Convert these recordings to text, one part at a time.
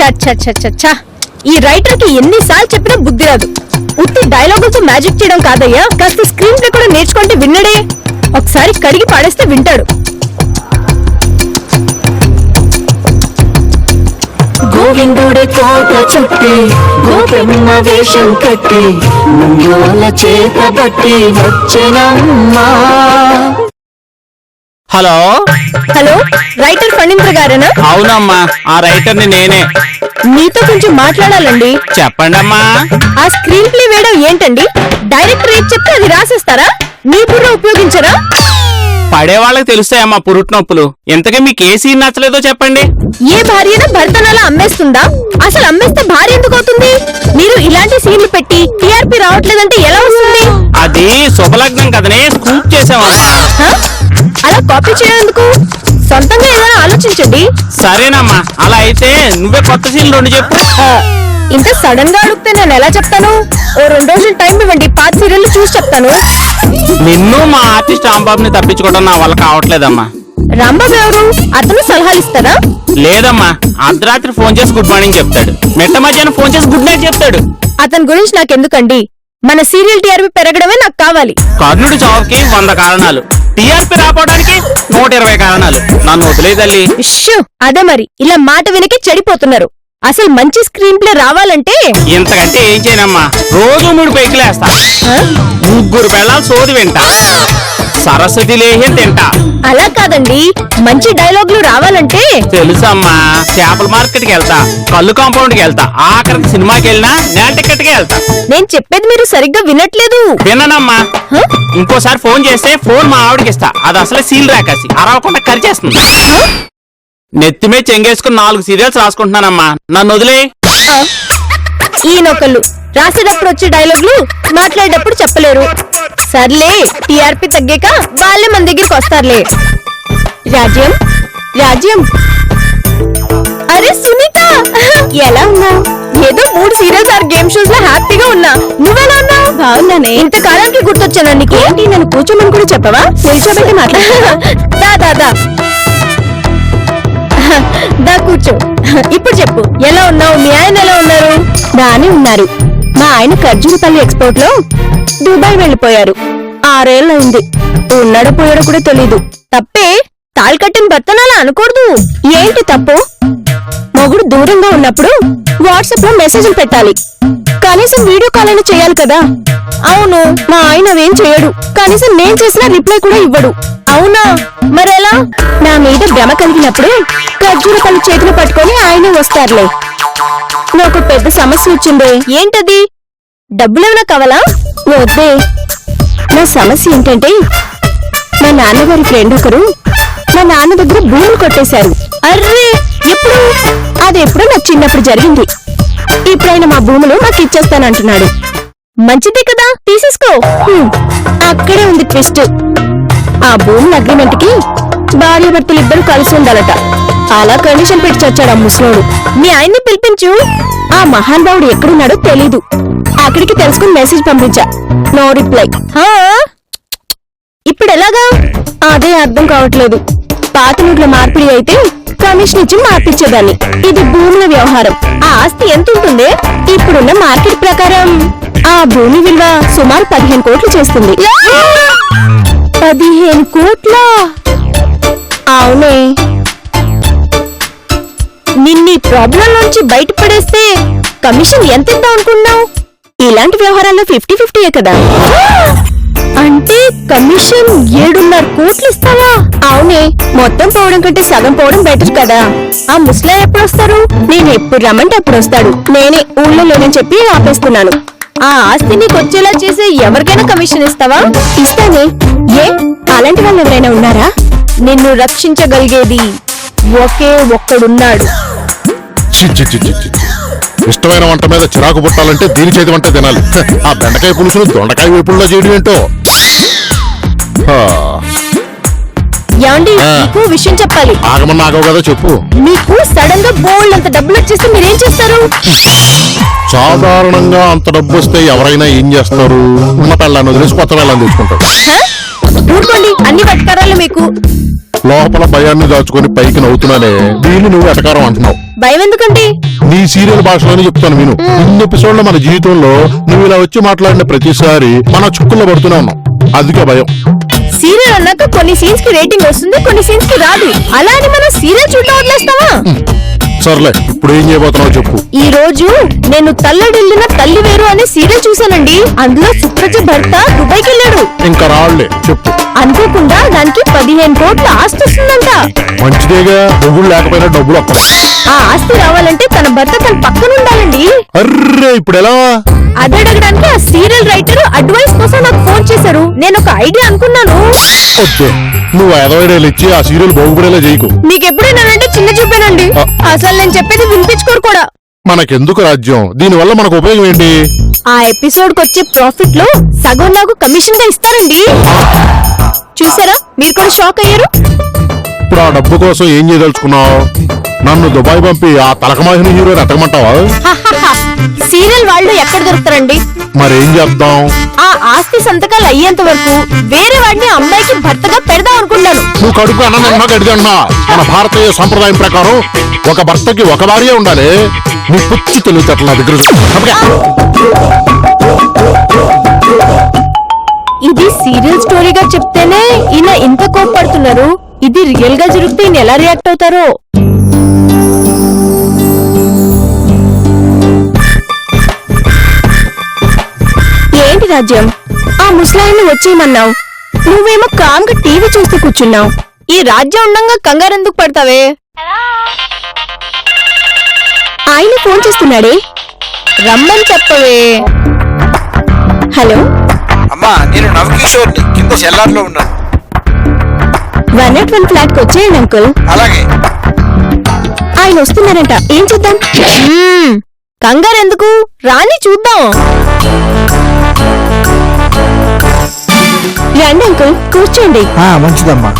చచ్చచ్చచ్చచ్చా ఈ రైటర్ కి ఎన్నిసార్లు చెప్పినా బుద్ధి రాదు. ఉత్తి డైలాగులతో మ్యాజిక్ చేయడం కాదయ్యా, కాస్త స్క్రీన్ ప్లే కూడా నేర్చుకుంటే విన్నడే. ఒకసారి కడిగి పాడేస్తే వింటాడు. గోవిందుడి కోట చుట్టి గోపెమ్మ వేషం కట్టి ముందుల చేత బట్టి వచ్చెనమ్మా. హలో హలో, రైటర్ ఫణీంద్ర గారేనా? అవునమ్మా, ఆ రైటర్ ని నేనే. మీతో కొంచెం మాట్లాడాలండి. చెప్పండమ్మా. ఆ స్క్రీన్ ప్లే వేయడం ఏంటండి? డైరెక్టర్ ఏం చెప్తే అది రాసేస్తారా? మీ బుర్ర ఉపయోగించరా? పడే వాళ్ళకి తెలుస్తాయమ్మా పురుట్ నొప్పులు. ఇంతకీ మీకు ఏ సీన్ నచ్చలేదో చెప్పండి. ఏ భార్యన భర్తనలా అమ్మేస్తుందా? అసలు అమ్మేస్తే భార్య ఎందుకు అవుతుంది? మీరు ఇలాంటి సీన్లు పెట్టి టీఆర్పీ రావట్లేదంటే ఎలా వస్తుంది? అది శుభలగ్నం కదనే, స్కూప్ చేసామమ్మా. అలా కాపీ చేయడానికి సొంతంగా ఏదైనా ఆలోచించండి. సరేనమ్మా, అలా అయితే నువ్వే కొత్త సీన్ 2 చెప్పు. ఇంత సడన్ గా అడిగితే నేను ఎలా చెప్తాను? ఓ 2 రోజులు టైం ఇవ్వండి, పాత సీరియల్ చూసి చెప్తాను. నిన్ను మా ఆర్టిస్ట్ రాంబాబుని తప్పించుకోవడం నా వల్ల కావట్లేదమ్మా. రాంబాబు ఎవరు? అతను సలహాలు ఇస్తారా? లేదమ్మా, అర్ధరాత్రి ఫోన్ చేసి గుడ్ మార్నింగ్ చెప్తాడు, మెట్ట మధ్యాహ్నం ఫోన్ చేసి గుడ్ నైట్ చెప్తాడు. అతని గురించి నాకెందుకండి? మన సీరియల్ టీఆర్పీ పెరగడమే నాకు కావాలి. కర్ణుడి చావుకి 100 కారణాలు, టీఆర్పీ రాపోవడానికి 120 కారణాలు. నన్ను వదిలే తల్లి. అదే మరి, ఇలా మాట వినకే చెడిపోతున్నారు. అసలు మంచి స్క్రీన్ ప్లే రావాలంటే ఇంతకంటే ఏం చేయనమ్మా, రోజు 3 పైకిలేస్తా, 3 పిల్లలు సోది వింటా, సరస్వతి లేహ్యం తింటా. అలా కాదండి, మంచి డైలాగులు రావాలంటే తెలుసమ్మా, చేపల మార్కెట్ కి వెళ్తా, కళ్ళు కాంపౌండ్ కి వెళ్తా, ఆఖరికి సినిమాకి వెళ్ళినా నేల టికెట్ కి వెళ్తా. నేను చెప్పేది మీరు సరిగ్గా వినట్లేదు. విననమ్మా. ఇంకోసారి ఫోన్ చేస్తే ఫోన్ మా ఆవిడకి ఇస్తా, అది అసలే సీల్ రాకాసి అరవకుండా కరిచేస్తుంది. నెత్తిమే చెంగేసుకుని 4 సీరియల్స్ రాసుకుంటున్నానమ్మా, నన్ను వదిలే. ఈయనొకళ్ళు రాసేటప్పుడు వచ్చే డైలాగులు మాట్లాడేటప్పుడు చెప్పలేరు. సర్లే, టీఆర్పీ తగ్గాక వాళ్ళే మన దగ్గరికి వస్తారులే. రాజ్యం రాజ్యం. అరే సునీత, ఎలా ఉన్నావు? ఏదో 3 సీరియల్స్ ఆర్ గేమ్ షోస్ లో హ్యాపీగా ఉన్నా. నువ్వెలా ఉన్నావు? బాగున్నానే. ఇంతకాలానికి గుర్తొచ్చాను నీకు. ఏంటి, నన్ను కూర్చోమని కూడా చెప్పవా? నిల్చోబెట్టి మాట్లాడా. దా దా కూర్చో. ఇప్పుడు చెప్పు, ఎలా ఉన్నావు? మీ ఆయన ఎలా ఉన్నారు? బానే ఉన్నారు. మా ఆయన ఖర్జూరపల్లి ఎక్స్పోర్ట్ లో దుబాయ్ వెళ్లిపోయారు. 6 ఏళ్ళైంది. ఉన్నాడో పోయాడో కూడా తెలీదు. తప్పే, తాళి కట్టిన భర్తనలా అనకూడదు. ఏంటి తప్పు? మొగుడు దూరంగా ఉన్నప్పుడు వాట్సాప్ లో మెసేజ్లు పెట్టాలి, కనీసం వీడియో కాల్ అయినా చేయాలి కదా. అవును, మా ఆయన అవేం చేయడు. కనీసం నేను చేసిన రిప్లై కూడా ఇవ్వడు. అవునా, మరెలా? నా మీద భ్రమ కలిగినప్పుడు ఖర్జూరపల్లి చేతులు పట్టుకొని ఆయనే వస్తారులే. నాకు పెద్ద సమస్య వచ్చిందే. ఏంటది? డబ్బులేమైనా కావాలా? వద్దే. నా సమస్య ఏంటంటే, మా నాన్నగారి ఫ్రెండ్ ఒకరు మా నాన్న దగ్గర భూములు కొట్టేశారు. అర్రే, ఎప్పుడు? అదెప్పుడో నాకు చిన్నప్పుడు జరిగింది. ఇప్పుడైనా మా భూములు నాకు ఇచ్చేస్తానంటున్నాడు. మంచిదే కదా, తీసేసుకో. అక్కడే ఉంది ట్విస్ట్. ఆ భూముల అగ్రిమెంట్ కి భార్యాభర్తలు ఇద్దరు కలిసి ఉండాలట. అలా కండిషన్ పెట్టి చచ్చాడు ఆ ముసలోడు. మీ ఆయన్ని పిలిపించు. ఆ మహానుభావుడు ఎక్కడున్నాడో తెలీదు. అక్కడికి తెలుసుకుని మెసేజ్ పంపించా, నో రిప్లై. ఇప్పుడు ఎలాగా? అదే అర్థం కావట్లేదు. పాత నోట్ల మార్పిడి అయితే కమిషన్ ఇచ్చి మార్పిచ్చేదాన్ని. ఇది భూముల వ్యవహారం. ఆ ఆస్తి ఎంత ఉంటుంది? ఇప్పుడున్న మార్కెట్ ప్రకారం ఆ భూమి విలువ సుమారు 15 కోట్లు చేస్తుంది. 15 కోట్ల? అవునే. నిన్ని ప్రాబ్లం నుంచి బయటపడేస్తే కమిషన్ ఎంత ఇద్దాం అనుకున్నావు? ఇలాంటి వ్యవహారాల్లో 50-50 కదా. అంటే కమిషన్ 7.5 కోట్లు ఇస్తావా? అవునే, మొత్తం పోవడం కంటే సగం పోవడం బెటర్ కదా. ఆ ముస్లా ఎప్పుడు వస్తారు? నేను ఎప్పుడు రమ్మంటే అప్పుడు వస్తాడు. నేనే ఊళ్ళో లేనని చెప్పి ఆపేస్తున్నాను. ఆ ఆస్తి నీకు వచ్చేలా చేసే ఎవరికైనా కమిషన్ ఇస్తావా? ఇస్తానే. ఏ, అలాంటి వాళ్ళు ఎవరైనా ఉన్నారా? నిన్ను రక్షించగలిగేది ఒకే ఒక్కడున్నాడు. ఇష్టమైన వంట మీద చిరాకు పుట్టాలంటే దీని చేతి వంట తినాలి. ఆ బెండకాయ పులుసును దొండకాయ వేపుల్లో చేయడం ఏంటో. యాండి, మీకు విషయం చెప్పాలి. ఆగమన్నా ఆగవు కదా, చెప్పు. మీకు సడన్ గా బోల్డ్ అంత డబ్బులు వచ్చేస్తే మీరేం చేస్తారు? సాధారణంగా అంత డబ్బు వస్తే ఎవరైనా ఏం చేస్తారు? ఉన్న పెళ్ళాన్ని వదిలేసి కొత్త పెళ్ళాన్ని తెచ్చుకుంటారు. ఊరుకోండి, అన్ని పట్టుకారాలు మీకు. లోపల భయాన్ని దాచుకొని పైకి నవ్వుతున్నానే దీన్ని నువ్వు ఎటకారం అంటున్నావు. భయం ఎందుకండి? నీ సీరియల్ భాషలోనే చెప్తాను విను. ఇన్ని ఎపిసోడ్ల మన జీవితంలో నువ్వు ఇలా వచ్చి మాట్లాడిన ప్రతిసారి మన చుక్కుల్లో పడుతూనే ఉన్నాం, అందుకే భయం. సీరియల్ అన్నాక కొన్ని సీన్స్ కి రేటింగ్ వస్తుంది, కొన్ని సీన్స్ కి రాదు. అలా అని మనం సీరియల్ చూడడం వదిలేస్తావా? సర్లే, ఇప్పుడు ఏం చేయబోతున్నావు చెప్పు. ఈ రోజు నేను తల్లడిల్లిన తల్లి వేరు అనే సీరియల్ చూసానండి. అందులో సుప్రజ భర్త దుబాయ్కి వెళ్ళాడు. ఇంకా రాళ్లే చెప్పు. అనుకోకుండా దానికి 15 కోట్ల ఆస్తి వస్తుందంట. మంచిదేగా, మొగుడు లేకపోయినా డబ్బులు వస్తాయి. ఆ ఆస్తి రావాలంటే తన భర్త తన పక్కన ఉండాలండి. అర్రే ఇప్పుడు ఎలా? అదే అడగడానికి ఆ సీరియల్ రైటర్ అడ్వైస్ కోసం నాకు ఫోన్ చేశారు. నేను ఒక ఐడియా అనుకున్నాను. వద్దే, నువ్వు ఐడియాలు ఇచ్చి ఆ సీరియల్ బాగుపడేలా చేయకు. నీకెప్పుడైనానంటే చిన్న చెప్పానండి. అసలు నేను చెప్పేది వినిపించుకోరు కూడా. మనకెందుకు రాజ్యం, దీనివల్ల మనకు ఉపయోగం ఏంటి? ఆ ఎపిసోడ్ కి వచ్చే ప్రాఫిట్ లో సగం నాకు కమిషన్ గా ఇస్తారండి. చూసారా, మీరు కూడా షాక్ అయ్యారు. ఇప్పుడు ఆ డబ్బు కోసం ఏం చేయదలుచుకున్నావు? నన్ను దుబాయ్ పంపి ఆ తలకమాహిని హీరో ఎట్టగమంటావా? సీరియల్ వాళ్ళు ఎక్కడ దొరుకుతారండి? మరేం చేద్దాం? ఆ ఆస్తి సంతకాలు అయ్యేంత వరకు వేరే వాడిని అమ్మాయికి భర్తగా పెడదాం అనుకున్నాను. నువ్వు కడుపు అన్న గడిది అన్నా. మన భారతీయ సంప్రదాయం ప్రకారం ఒక భర్తకి ఒక భార్య ఉండాలి. నీ పుచ్చి తెలివితేటలు నా దగ్గర ఇది సీరియల్ స్టోరీగా చెప్తేనే ఈయన ఇంత కోప్పడుతున్నారు. ఇది రియల్ గా జరిగితే ఈయన ఎలా రియాక్ట్ అవుతారో. ఏంటి రాజ్యం, ఆ ముసలాయన్ని వచ్చేయమన్నావు, నువ్వేమో కామ్గా టీవీ చూస్తూ కూర్చున్నావు. ఈ రాజ్యం ఉండంగా కంగారు ఎందుకు పడతావే? ఆయన ఫోన్ చేస్తున్నాడే, రమ్మని చెప్పవే. హలో అమ్మా, నేను నవకిషోర్ని, కింద సెల్లార్ లో ఉన్నాను. 101 ఫ్లాట్ కి వచ్చేయండి అంకుల్. అలాగే. ఆయన వస్తున్నారంట, ఏం చూద్దాం? కంగారు ఎందుకు, రాని చూద్దాం. రండి అంకుల్, కూర్చోండి. మంచిదమ్మా.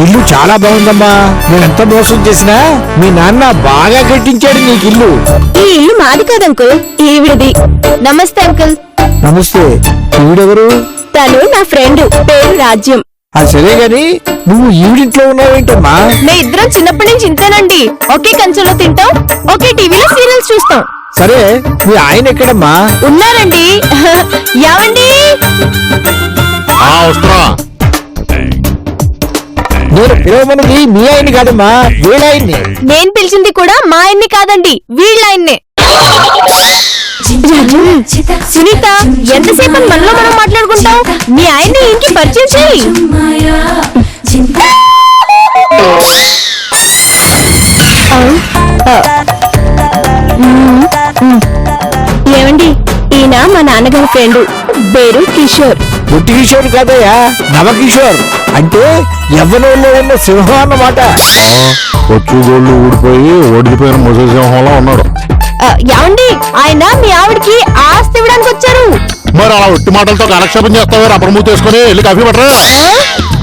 ఇల్లు చాలా బాగుందమ్మా. నేను ఎంత మోసం చేసినా మీ నాన్న బాగా కట్టించాడు నీకు ఇల్లు. ఈ ఇల్లు మాది కాదు అంకుల్, ఈవిడిది. నమస్తే అంకుల్. నమస్తే. ఈవిడెవరు? తను నా ఫ్రెండ్, పేరు రాజ్యం. అది సరే గాని నువ్వు ఈవిడింట్లో ఉన్నావేంటమ్మా? మే ఇద్దరం చిన్నప్పటి నుంచి ఇంతేనండి. ఒకే కంచెలో తింటాం, ఒకే టీవీలో సీరియల్స్ చూస్తాం. సరే, మీ ఆయన ఎక్కడమ్మా? ఉన్నారండి. యావండి? వస్తున్నా. నేను పిలవమన్నది మీ ఆయన్ని కాదమ్మా, వీళ్ళాయన్ని. నేను పిలిచింది కూడా మా ఆయన్ని కాదండి, వీళ్ళాయన్నే. సునీత, ఎంతసేపు మనలో మనం మాట్లాడుకుంటాం? మీ ఆయన్ని ఇంటికి పరిచయం చేయి. ఏమండి, ఈయన మా నాన్నగారి ఫ్రెండ్, పేరు కిషోర్. పుట్టి కిషోర్ కాదయ్యా, నవకిషోర్. అంటే యవ్వనంలో ఉన్న సింహం అన్నమాట. వచ్చు గోళ్ళు ఊడిపోయి ఓడిపోయిన ముసలి సింహంలో ఉన్నాడు. ఏమండి, ఆయన మీ ఆవిడకి ఆస్తి ఇవ్వడానికి వచ్చారు. మరి అలా ఒట్టి మాటలతో కాలక్షేపం చేస్తావే, రబ్బర్ మూత వేసుకొని వెళ్ళి కాఫీ పట్టరా.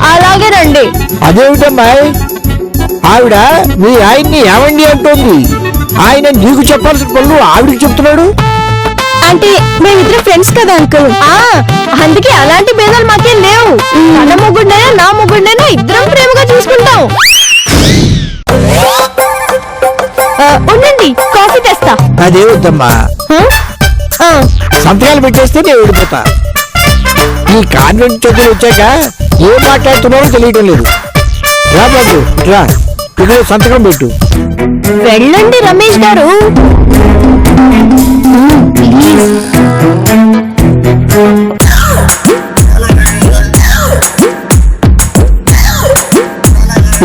అలాగేనండి. అదేమిటమ్మాయి, ఆవిడ మీ ఆయన్ని ఏమండి అంటోంది? ఆయన నీకు చెప్పాల్సిన పనులు ఆవిడికి చెప్తున్నాడు. అంటే మేమిద్దరం ఫ్రెండ్స్ కదా అంకుల్, అందుకే అలాంటి భేదాలు మాకేం లేవు. తన మొగుడినైనా నా మొగుడినైనా ఇద్దరం ప్రేమగా చూసుకుంటాం. ఉండండి, కాఫీ తెస్తా. అదే వద్దమ్మా, సంతకాలు పెట్టేస్తే నేను వెళ్ళిపోతా. ఈ కాన్వెంట్ చదువులు వచ్చాక ఏం మాట్లాడుతున్నారో తెలియటం లేదు. రా బాబు, రా, ఇక్కడ సంతకం పెట్టు. వెళ్ళండి రమేష్ గారు.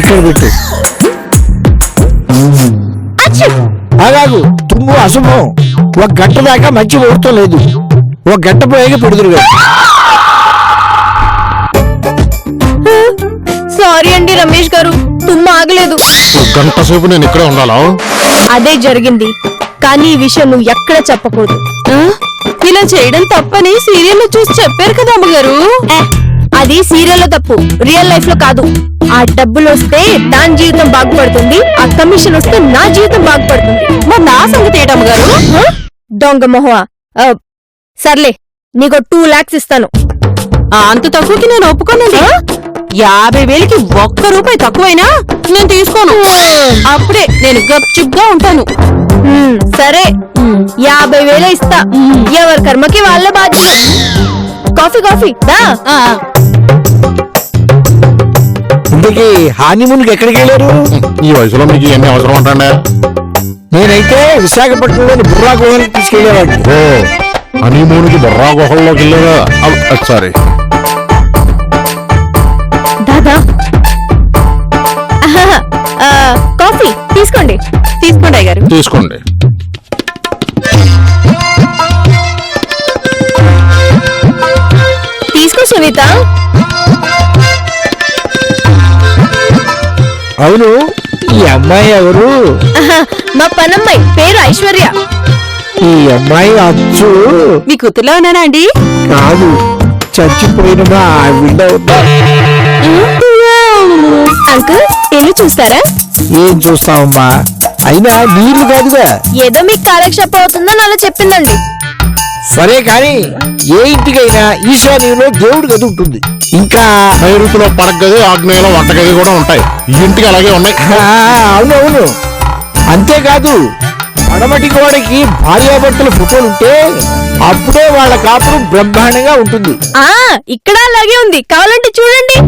ఇక్కడ పెట్టు. అలాగు, తుమ్ము అశుభం. ఒక గంట దాకా మంచి ముహూర్తం లేదు. ఒక గంట పోయాక పెడుదురుగా. సారీ అండి రమేష్ గారు, తుమ్మ ఆగలేదు. గంట సేపు నేను ఇక్కడే ఉండాలా? అదే జరిగింది, కానీ ఈ విషయం నువ్వు ఎక్కడ చెప్పకూడదు. ఇలా చేయడం తప్పని సీరియల్లో చూసి చెప్పారు కదా అమ్మగారు. అది సీరియల్లో తప్పు, రియల్ లైఫ్ లో కాదు. ఆ డబ్బులు వస్తే దాని జీవితం బాగుపడుతుంది, ఆ కమిషన్ వస్తే నా జీవితం బాగుపడుతుంది. మా నా సంగతి ఏంటమ్మగారు? దొంగ మొహ, సర్లే నీకు 2 lakhs ఇస్తాను. అంత తక్కువకి నేను ఒప్పుకోనండి. 50,000కి ఒక్క రూపాయి తక్కువైనా నేను తీసుకోను. అప్పుడే నేను గప్చుప్గా ఉంటాను. సరే 50,000 ఇస్తా. ఎవరి కర్మకి వాళ్ళ బాధ్యత. కాఫీ దా. ఇందుకి హానిమూన్కి ఎక్కడికి వెళ్ళారు? ఈ వయసులో మీకు ఇవన్నీ అవసరం అంటండి. నేనైతే విశాఖపట్నంలోని బుర్రా గుహలకు తీసుకెళ్లేవాడిని. ఓ హనీమూన్కి బొర్రా గుహల్లోకి వెళ్ళారా? సారీ. దాదా కాఫీ తీసుకోండి. తీసుకోండి అయ్యగారు. తీసుకోండి. తీసుకో సునీత. అవును, ఈ అమ్మాయి ఎవరు? మా పనమ్మాయి పేరు ఐశ్వర్య. ఈ అమ్మాయి అచ్చు మీ కూతుర్లో ఉన్నానా అండి? కాదు, చచ్చిపోయిన మా ఆవిడ ఉందా? అంకుల్ ఇల్లు చూస్తారా? ఏం చూస్తావమ్మా, అయినా నీళ్లు కాదుగా. ఏదో మీకు కాలక్షేపం అవుతుందని అలా చెప్పిందండి. సరే కాని ఏ ఇంటికైనా ఈశాన్యంలో దేవుడి గది ఉంటుంది. ఇంకా నైరుతిలో పడగది, ఆగ్నేయంలో వంటగది కూడా ఉంటాయి. ఈ ఇంటికి అలాగే ఉన్నాయి. అవునవును, అంతేకాదు పడమటి గోడకి భార్యాభర్తల ఫోటోలు ఉంటే అప్పుడే వాళ్ళ కాపురం బ్రహ్మాండంగా ఉంటుంది. ఇక్కడ అలాగే ఉంది, కావాలంటే చూడండి.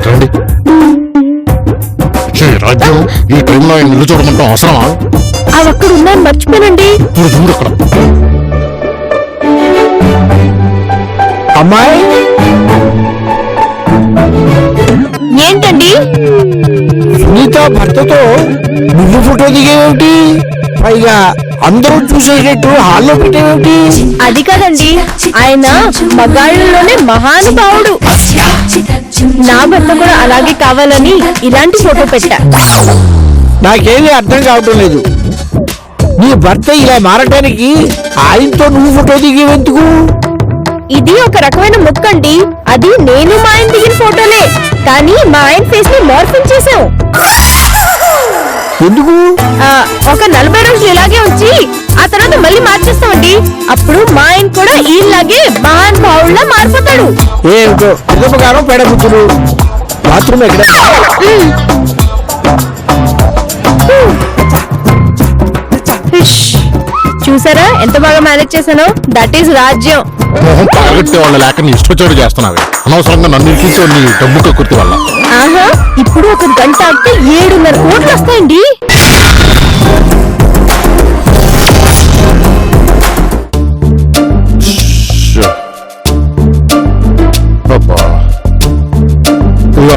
రండి. రాజ్యం ఈ టైంలో ఇల్లు చూడమంటాం అవసరమా? అవి అక్కడ ఉన్నాను, మర్చిపోయానండి. చూడు అక్కడ. అమ్మాయి ఏంటండి? సునీత భర్తతో నువ్వు ఫోటో దిగేవేమిటి? పైగా అందరూ చూసేటట్టు హాల్లో పెట్టేవేమిటి? అది కాదండి, ఆయన మగాళ్ళలోనే మహానుభావుడు. నా భర్త కూడా అలాగే కావాలని ఇలాంటి ఫోటో పెట్టా. నాకేమీ అర్థం కావటం లేదు. నీ భర్త ఇలా మారటానికి ఆయనతో నువ్వు ఫోటో దిగేవెందుకు? ఇది ఒక రకమైన ముక్కండి. అది నేను మా ఆయన దిగిన ఫోటోలే, కానీ మా ఆయన ఫేస్ ని మార్ఫింగ్ చేసాం. ఎందుకు? ఒక 40 రోజులు ఇలాగే ఉంచి ఆ తర్వాత మళ్ళీ మార్చేస్తామండి. అప్పుడు మా ఆయన కూడా ఈలాగే మహానుభావుల్లా మారిపోతాడు. ఏమిటో ఉపకారం పెడబుద్ధులు. బాత్రూమ్ ఎక్కడ? చూసారా ఎంత బాగా మేనేజ్ చేశానో? దట్ ఈస్ రాజ్యం. మొహం పగలగొట్టే వాళ్ళ లేక నీ ఇష్టచోటు చేస్తున్నావే. అనవసరంగా నన్ను ఇరికించే నీ డబ్బు కక్కుర్తి వల్ల. ఆహా, ఇప్పుడు ఒక గంట ఆగితే 7.5 కోట్లు వస్తాయండి.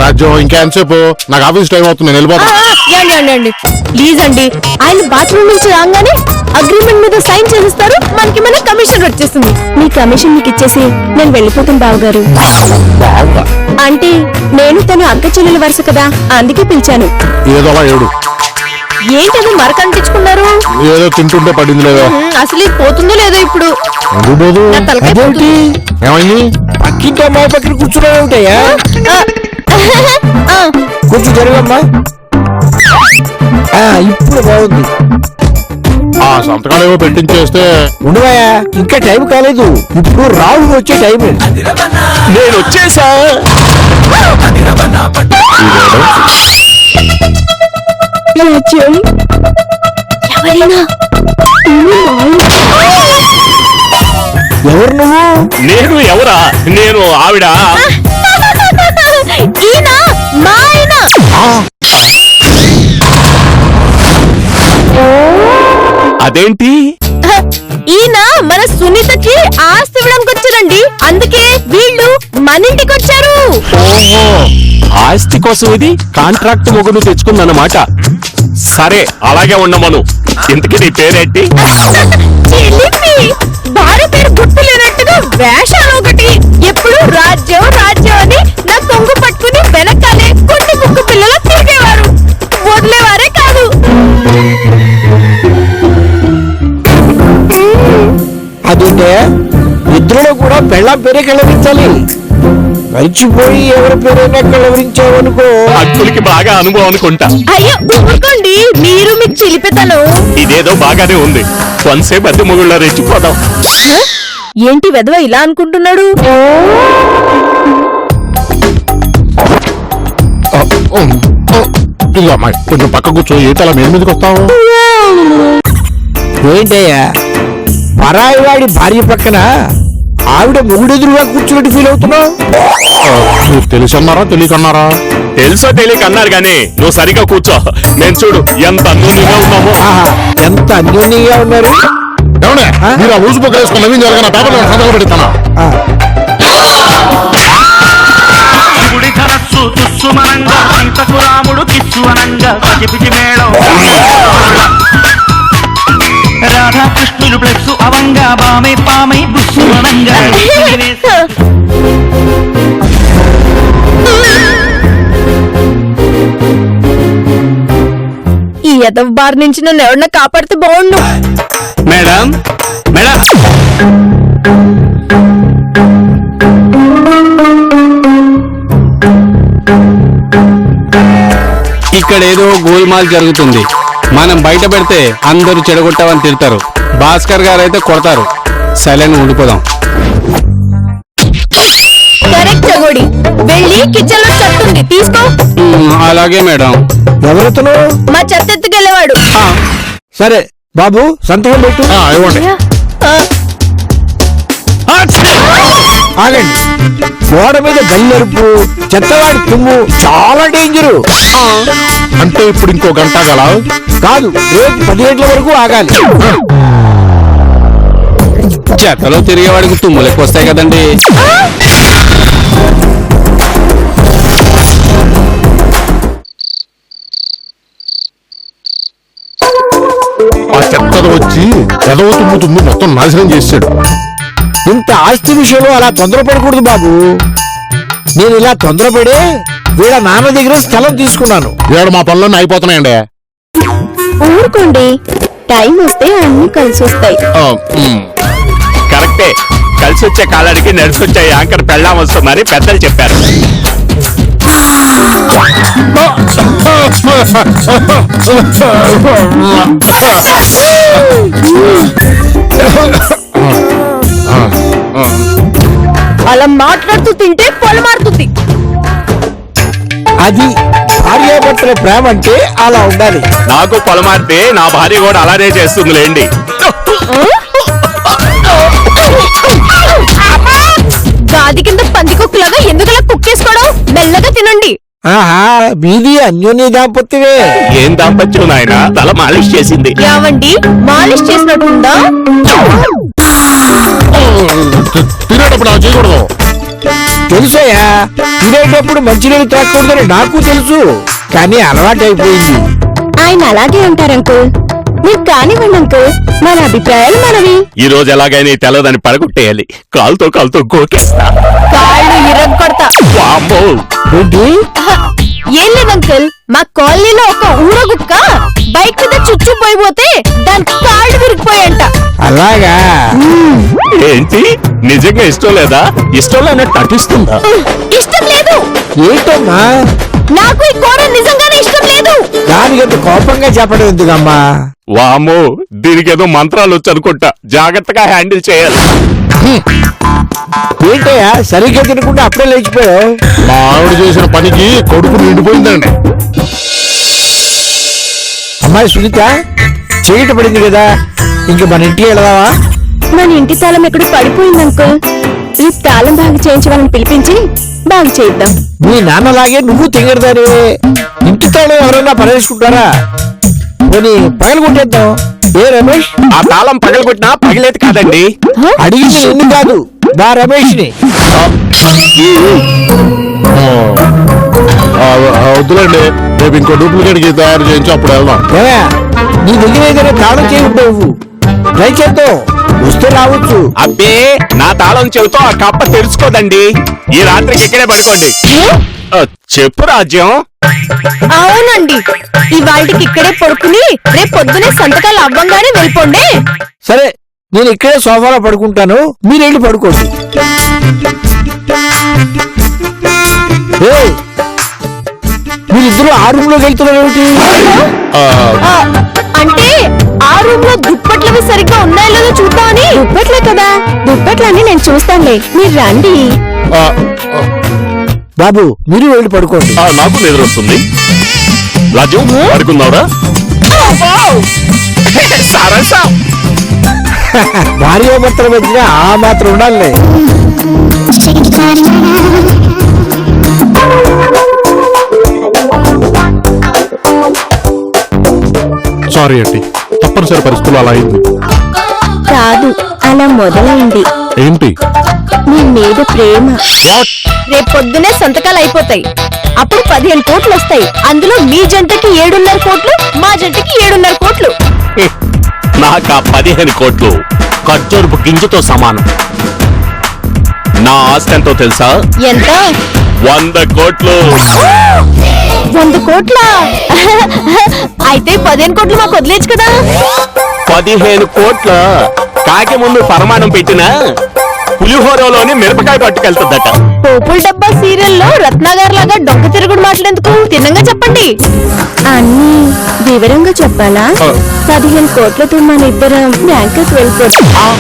రాజ్యం ఇంకా ఎంతసేపు? నాకు ఆఫీస్ టైం అవుతుంది, నేను వెళ్ళిపోతా. అండి ప్లీజ్ అండి, ఆయన బాత్రూమ్ నుంచి రాగానే అగ్రిమెంట్ మీద సైన్ చేస్తారు. మనకి మన కమిషన్ వచ్చేస్తుంది. మీ కమిషన్ మీకు ఇచ్చేసి నేను వెళ్ళిపోతాను బావగారు. అంటే నేను తను అక్క చెల్లెల వరుస కదా, అందుకే పిలిచాను. ఏదో అలా ఏడు. ఏంటది మరకంటించుకున్నారు? ఏదో తింటుంటే పడింది లేదా? అసలు ఇది పోతుందో లేదో ఇప్పుడు. నా తలకాయ అదేమిటి? ఏమైంది? పక్కింటి అమ్మాయి పక్కన కూర్చున్నావు ఏమిటయ్యా? కొంచెం జరగమ్మా. ఇప్పుడు బాగుంది. ఆ సంతకాలు ఏవో పెట్టించేస్తే. ఉండవయ్యా, ఇంకా టైం కాలేదు. ఇప్పుడు రాహుల్ వచ్చే టైం. నేను వచ్చేసా. ఎవరైనా ఎవరు నువ్వు? నేను ఎవరా? నేను ఆవిడ. ఈయన మా ఆయన. అదేంటి? ఈయన మన సునీతకి ఆస్తి ఇవ్వడానికి వచ్చారండి. అందుకే వీళ్ళు మన ఇంటికి వచ్చారు. ఓహో, ఆస్తి కోసం ఇది కాంట్రాక్ట్ మొగుడు తెచ్చుకుందన్నమాట. సరే అలాగే ఉండమను. ఇంతకీ నీ పేరేంటి? భార్య పేరు గుర్తు లేనట్టుగా వేషాలు ఒకటి. ఎప్పుడు రాజ్యం రాజ్యం అని నా కొంగు పట్టుకుని వెనకాలే అదేంటే నిద్రలో కూడా పెళ్ళాం పేరే కలవరించాలి. మరిచిపోయి ఎవరి పేరైనా కలవరించావనుకో. అక్కులకి బాగా అనుభవం అనుకుంటా. అయ్యో ఊరుకోండి, మీరు మీ చిలిపితను. ఇదేదో బాగానే ఉంది, కొంతసేపు అద్దె మొగుళ్ళ రెచ్చిపోదాం. ఏంటి వెధవ ఇలా అనుకుంటున్నాడు? ఇదిగో అమ్మాయి, కొంచెం పక్క కూర్చో. ఏంటి అలా మీద మీదకి వస్తావు? ఏంటయ్యా, పరాయి వాడి భార్య పక్కన ఆవిడ మొగుడెదురుగా కూర్చున్నట్టు ఫీల్ అవుతున్నావు? మీరు తెలిసన్నారా తెలియకన్నారా? తెలుసో తెలియక అన్నారు గానీ నువ్వు సరిగా కూర్చో. నేను చూడు ఎంత అన్యోన్యంగా ఉన్నామో. ఆహా, ఎంత అన్యోన్యంగా ఉన్నారు. ఏమండే మీరు ఆ ఊసు పక్క వేసుకుని నవీన్ నా పేపర్లో సంతకం పెడతానా? ఆ, శివుడి ధనస్సు తుస్సుమనంగా సీతకు రాముడు కిస్సు అనంగా పిచి మేళం రాధాకృష్ణులు ప్లస్సు అవంగా బామే పామై బుస్సు అనంగా ఈ ఎదవ బార్ నుంచి నన్ను ఎవరన్నా కాపాడితే బాగుండు. మేడం మేడం, ఇక్కడ ఏదో గోల్మాల్ జరుగుతుంది. మనం బయట పెడితే అందరూ చెడగొట్టామని తిడతారు. భాస్కర్ గారు అయితే కొడతారు. సైలెంట్ ఉండిపోదాం. కరెక్ట్ చగోడి, వెళ్ళి కిచెన్ లో చెత్త ఉంది తీసుకో. అలాగే మేడం. ఎవరెత్తును? మా చెత్త ఎత్తుకెళ్ళేవాడు. సరే బాబు, సంతకం పెట్టు. ఇవ్వండి. ఆగండి. గోడ మీద గల్లెరుపు, చెత్తవాడి తుమ్ము చాలా డేంజరు. అంటే ఇప్పుడు ఇంకో గంట గల కాదు, రేపు 10 గంటల వరకు ఆగాలి. చెత్తలో తిరిగేవాడికి తుమ్ములు ఎక్కువ వస్తాయి కదండి. ఆ చెత్తను వచ్చి ఎదవ తుమ్ము మొత్తం నాశనం చేశాడు. ఇంత ఆస్తి విషయంలో అలా తొందరపడకూడదు బాబు. నేను ఇలా తొందరపడే వీళ్ళ నాన్న దగ్గర స్థలం తీసుకున్నాను. ఏడు మా పనులన్నీ అయిపోతున్నాయండి. ఊరుకోండి, టైం వస్తే అన్ని కలిసి వస్తాయి. కరెక్టే, కలిసి వచ్చే కాలానికి నడుచుకొచ్చే యాంకర్ పెళ్ళాం వస్తుందని పెద్దలు చెప్పారు. అలా మాట్లాడుతూ తింటే పొల మారుతుంది. అది భార్యాభర్తల ప్రేమ అంటే అలా ఉండాలి. నాకు పొలమారితే నా భార్య కూడా అలానే చేస్తుందిలేండి. గాది కింద పందికొక్కులాగా ఎందుకలా కుక్కేసుకోవడం? మెల్లగా తినండి. ఆహా, మీది అన్యోన్య దాంపత్యమే. ఏం దాంపత్యం నాయన, తల మాలిష్ చేసింది. యావండి, మాలిష్ చేసినట్టుందా? తినేటప్పుడు అలా చేయకూడదు. తెలుసయ్యా, తినేటప్పుడు మంచినీళ్ళు తాగకూడదని నాకు తెలుసు, కానీ అలవాటైపోయింది. ఆయన అలాగే అంటారు అంకుల్. మీరు కానివ్వండి అంకుల్, మన అభిప్రాయాలు మనవి. ఈ రోజు ఎలాగైనా ఈ తెల్లదని పడగొట్టేయాలి. కాలుతో గోకేస్తా. కాళ్ళు ఇరగొడతా. వామ్మో. ఏంటి? ఏం లేదు అంకుల్, మా కాలనీలో ఒక ఊరగుక్క బైక్ మీద చుచ్చుపోయిపోతే దాని కాళ్ళు విరిగిపోయంట. అలాగా? ఏంటి, నిజంగా ఇష్టం లేదా? ఇష్టం లేనట్టు నటిస్తుందా? ఇష్టం లేదు. ఏంటమ్మా? నాకు ఈ కూర నిజంగానే ఇష్టం లేదు. దానికంత కోపంగా చెప్పడం ఎందుకమ్మా? వామ్మో, దీనికి ఏదో మంత్రాలు వచ్చు అనుకుంటా. జాగ్రత్తగా హ్యాండిల్ చేయాలి. ఏంటయ్యా, సరిగ్గా తినకుండా అప్పుడే లేచిపోయావు? మా ఆవిడ చేసిన పనికి కొడుకు నిండిపోయిందండి. అమ్మాయి సునీత, చీకటి పడింది కదా, ఇంక మన ఇంటికి వెళదావా? మన ఇంటి తాళం ఎక్కడ పడిపోయింది అంకుల్. రేపు తాళం బాగు చేయించి వాళ్ళని పిలిపించి బాగు చేయిద్దాం. మీ నాన్నలాగే నువ్వు తింగరదానివే. ఇంటి తాళం ఎవరైనా పడేసుకుంటారా? పోనీ పగలు కొట్టేద్దాం. ఏ రమేష్? ఆ తాళం పగలగొట్టినా పగిలేది కాదండి. అడిగింది నిన్ను కాదు, మా రమేష్ ని. వద్దులండి, రేపు ఇంకో డూప్లికేట్ కి తయారు చేయించి అప్పుడు వెళ్దాం. నీ దగ్గర ఏదైనా తాళం చేయవు, ట్రై చేద్దాం, వస్తే రావచ్చు. అబ్బే, నా తాళం చెవితో ఆ కప్ప తెరుచుకోదండి. ఈ రాత్రికి ఇక్కడే పడుకోండి. చెప్పు రాజ్యం. అవునండి, ఈ వాళ్ళకి ఇక్కడే పడుకుని రేపు పొద్దునే సంతకాలు అవ్వంగానే వెళ్ళిపోండి. సరే, నేను ఇక్కడే సోఫాలో పడుకుంటాను, మీరు వెళ్ళి పడుకోండి. ఏయ్, మీరిద్దరూ ఆ రూమ్ లోకి వెళ్తున్నారు ఏమిటి? ఆ, అంటే ఆ రూమ్ లో దుప్పట్లవి సరిగ్గా ఉన్నాయో లేదో చూద్దామని. దుప్పట్లే కదా, దుప్పట్లన్నీ నేను చూస్తానులే, మీరు రండి. ఆ, బాబు మీరు వెళ్ళి పడుకోండి. నాకు నిద్ర వస్తుంది. రాజు పడుకున్నావురా? సరసా భార్యాభర్తల మధ్య ఆ మాత్రం ఉండాలి. సారీ అండి, తప్పనిసరి పరిస్థితులు అలా అయింది. కాదు, అలా మొదలైంది. ఏంటి? మీ మీద ప్రేమ. రేపు పొద్దునే సంతకాలు అయిపోతాయి. అప్పుడు 15 కోట్లు వస్తాయి. అందులో మీ జంటకి 7.5 కోట్లు, మా జంటకి 7.5 కోట్లు. నాకు ఆ 15 కోట్లు ఖర్జూరపు గింజతో సమానం. నా ఆస్తి ఎంతో తెలుసా? ఎంత? 100 కోట్లు. 100 కోట్ల? అయితే 15 కోట్లు మాకు వదిలేచ్చు కదా. 15 కోట్ల కాకి ముందు పరమాణం పెట్టిన పులిహోరలోని మిరపకాయ పట్టుకెళ్తుందట. పోపుల డబ్బా సీరియల్లో రత్నాగారు లాగా డొంక తిరుగుడు మాటలెందుకు, తిన్నంగా చెప్పండి. అన్ని వివరంగా చెప్పాలా? 15 కోట్లతో మన ఇద్దరం బ్యాంకుకి వెళ్ళిపోతాం.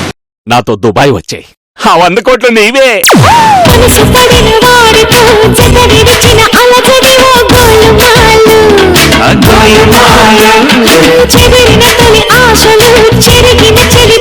నాతో దుబాయ్ వచ్చాయి. ఆ 100 కోట్లు నీవే. చెవిరిన తొలి ఆశలు చెరిగిన చెరి